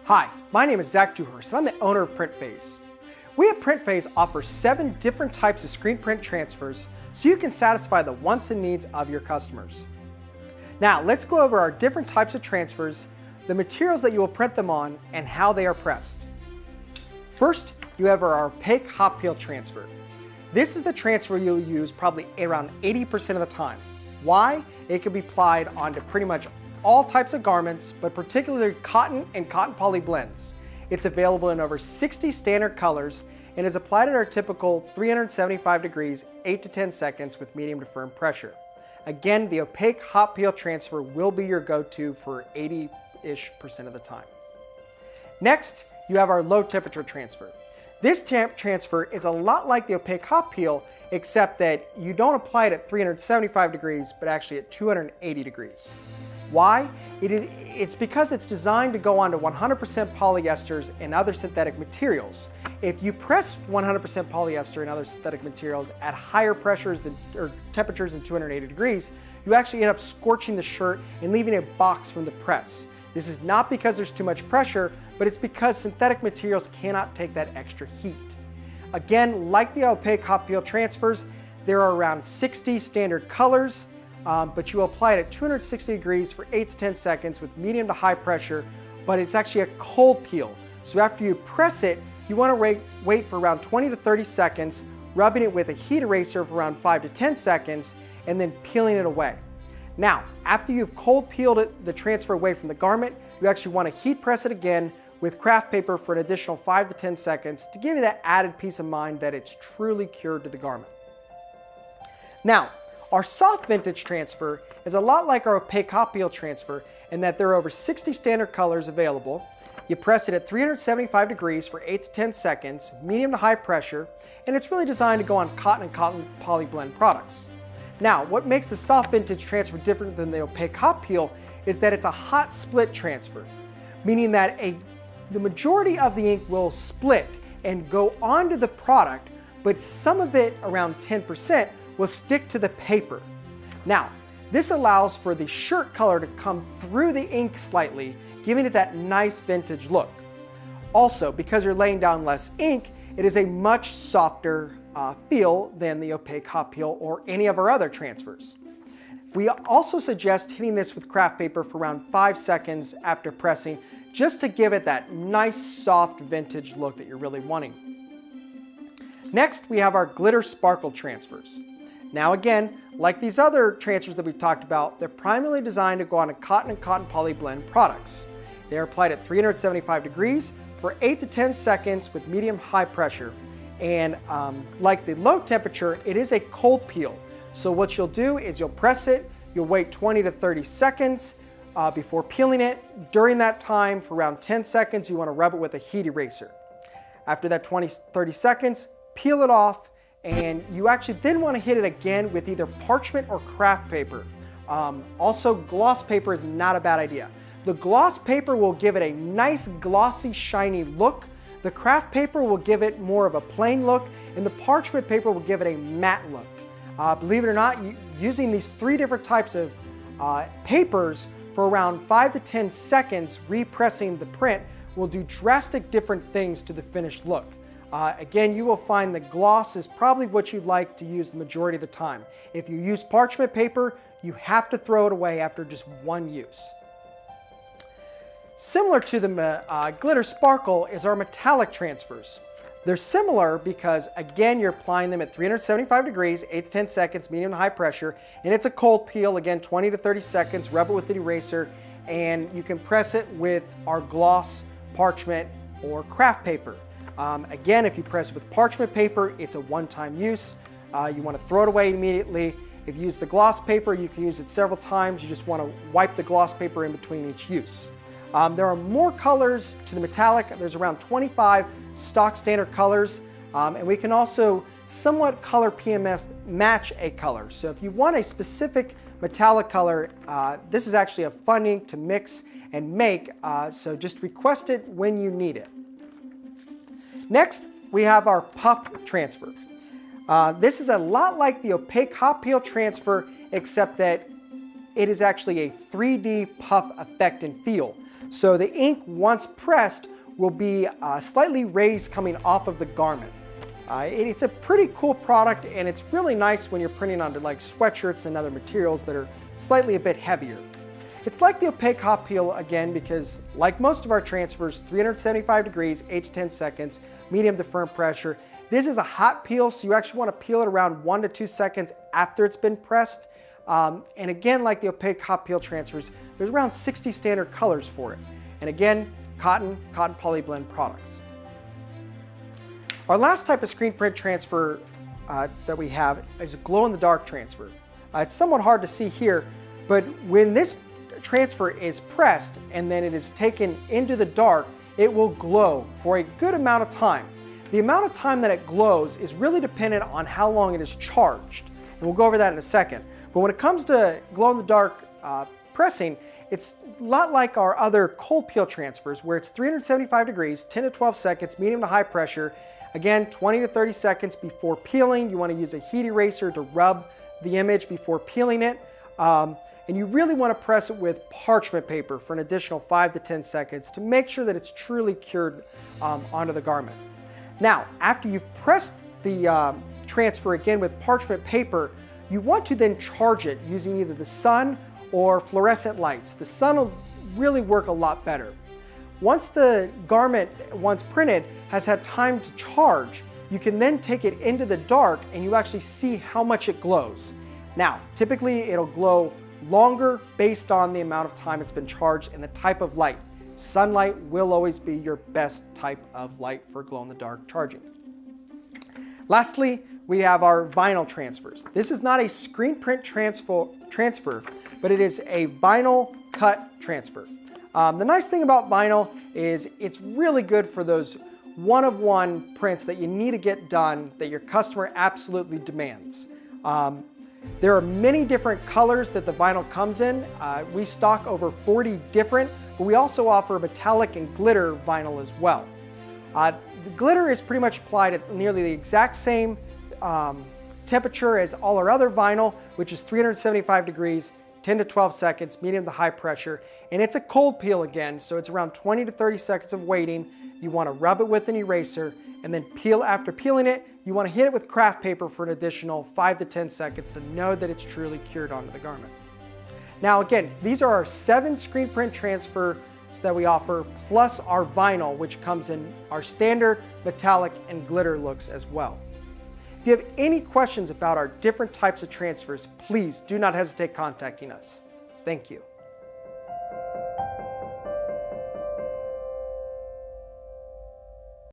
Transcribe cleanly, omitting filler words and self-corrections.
Hi, my name is Zach Dewhurst and I'm the owner of PrintPhase. We at PrintPhase offer 7 different types of screen print transfers so you can satisfy the wants and needs of your customers. Now let's go over our different types of transfers, the materials that you will print them on, and how they are pressed. First, you have our Opaque Hot Peel transfer. This is the transfer you'll use probably around 80% of the time. Why? It can be applied onto pretty much all types of garments, but particularly cotton and cotton poly blends. It's available in over 60 standard colors and is applied at our typical 375 degrees, 8 to 10 seconds with medium to firm pressure. Again, the Opaque Hot Peel transfer will be your go-to for 80-ish% of the time. Next, you have our low temperature transfer. This temp transfer is a lot like the Opaque Hot Peel, except that you don't apply it at 375 degrees, but actually at 280 degrees. Why? It's because it's designed to go onto 100% polyesters and other synthetic materials. If you press 100% polyester and other synthetic materials at higher pressures or temperatures than 280 degrees, you actually end up scorching the shirt and leaving a box from the press. This is not because there's too much pressure, but it's because synthetic materials cannot take that extra heat. Again, like the Opaque Hot Peel transfers, there are around 60 standard colors, but you apply it at 260 degrees for 8 to 10 seconds with medium to high pressure, but it's actually a cold peel. So after you press it, you want to wait for around 20 to 30 seconds, rubbing it with a heat eraser for around 5 to 10 seconds, and then peeling it away. Now, after you've cold peeled the transfer away from the garment, you actually want to heat press it again with craft paper for an additional 5 to 10 seconds to give you that added peace of mind that it's truly cured to the garment. Now, our soft vintage transfer is a lot like our Opaque Hot Peel transfer in that there are over 60 standard colors available. You press it at 375 degrees for 8 to 10 seconds, medium to high pressure, and it's really designed to go on cotton and cotton poly blend products. Now, what makes the soft vintage transfer different than the Opaque Hot Peel is that it's a hot split transfer, meaning that the majority of the ink will split and go onto the product, but some of it, around 10%, will stick to the paper. Now, this allows for the shirt color to come through the ink slightly, giving it that nice vintage look. Also, because you're laying down less ink, it is a much softer feel than the Opaque Hot Peel or any of our other transfers. We also suggest hitting this with craft paper for around 5 seconds after pressing, just to give it that nice soft vintage look that you're really wanting. Next, we have our glitter sparkle transfers. Now again, like these other transfers that we've talked about, they're primarily designed to go on cotton and cotton poly blend products. They are applied at 375 degrees for 8 to 10 seconds with medium high pressure. And like the low temperature, it is a cold peel. So what you'll do is you'll press it, you'll wait 20 to 30 seconds before peeling it. During that time, for around 10 seconds, you want to rub it with a heat eraser. After that 20-30 seconds, peel it off, and you actually then want to hit it again with either parchment or craft paper. Also, gloss paper is not a bad idea. The gloss paper will give it a nice glossy, shiny look. The craft paper will give it more of a plain look, and the parchment paper will give it a matte look. Believe it or not, using these 3 different types of papers for around 5 to 10 seconds, repressing the print will do drastic different things to the finished look. Again, you will find the gloss is probably what you'd like to use the majority of the time. If you use parchment paper, you have to throw it away after just one use. Similar to the glitter sparkle is our metallic transfers. They're similar because, again, you're applying them at 375 degrees, 8 to 10 seconds, medium to high pressure, and it's a cold peel, again, 20 to 30 seconds, rub it with an eraser, and you can press it with our gloss, parchment, or craft paper. Again, if you press with parchment paper, it's a one-time use. You want to throw it away immediately. If you use the gloss paper, you can use it several times. You just want to wipe the gloss paper in between each use. There are more colors to the metallic. There's around 25 stock standard colors, and we can also somewhat color PMS match a color. So if you want a specific metallic color, this is actually a fun ink to mix and make, so just request it when you need it. Next, we have our puff transfer. This is a lot like the Opaque Hot Peel transfer, except that it is actually a 3D puff effect and feel. So the ink, once pressed, will be slightly raised coming off of the garment. It's a pretty cool product, and it's really nice when you're printing onto like sweatshirts and other materials that are slightly a bit heavier. It's like the Opaque Hot Peel again because, like most of our transfers, 375 degrees, 8 to 10 seconds, medium to firm pressure. This is a hot peel, so you actually want to peel it around 1 to 2 seconds after it's been pressed. And again, like the Opaque Hot Peel transfers, there's around 60 standard colors for it. And again, cotton polyblend products. Our last type of screen print transfer that we have is a glow-in-the-dark transfer. It's somewhat hard to see here, but when this transfer is pressed and then it is taken into the dark, it will glow for a good amount of time. The amount of time that it glows is really dependent on how long it is charged, and we'll go over that in a second. But when it comes to glow-in-the-dark pressing, it's a lot like our other cold peel transfers where it's 375 degrees, 10 to 12 seconds, medium to high pressure. Again, 20 to 30 seconds before peeling. You want to use a heat eraser to rub the image before peeling it. And you really want to press it with parchment paper for an additional 5 to 10 seconds to make sure that it's truly cured onto the garment. Now, after you've pressed the transfer again with parchment paper, you want to then charge it using either the sun or fluorescent lights. The sun will really work a lot better. Once the garment, once printed, has had time to charge, you can then take it into the dark and you actually see how much it glows. Now, typically it'll glow longer based on the amount of time it's been charged and the type of light. Sunlight will always be your best type of light for glow-in-the-dark charging. Lastly, we have our vinyl transfers. This is not a screen print transfer, but it is a vinyl cut transfer. The nice thing about vinyl is it's really good for those one-of-one prints that you need to get done that your customer absolutely demands. There are many different colors that the vinyl comes in. We stock over 40 different, but we also offer metallic and glitter vinyl as well. The glitter is pretty much applied at nearly the exact same temperature as all our other vinyl, which is 375 degrees, 10 to 12 seconds, medium to high pressure. And it's a cold peel again, so it's around 20 to 30 seconds of waiting. You want to rub it with an eraser and then peel. After peeling it, you want to hit it with craft paper for an additional 5 to 10 seconds to know that it's truly cured onto the garment. Now again, these are our 7 screen print transfers that we offer, plus our vinyl, which comes in our standard, metallic, and glitter looks as well. If you have any questions about our different types of transfers, please do not hesitate contacting us. Thank you.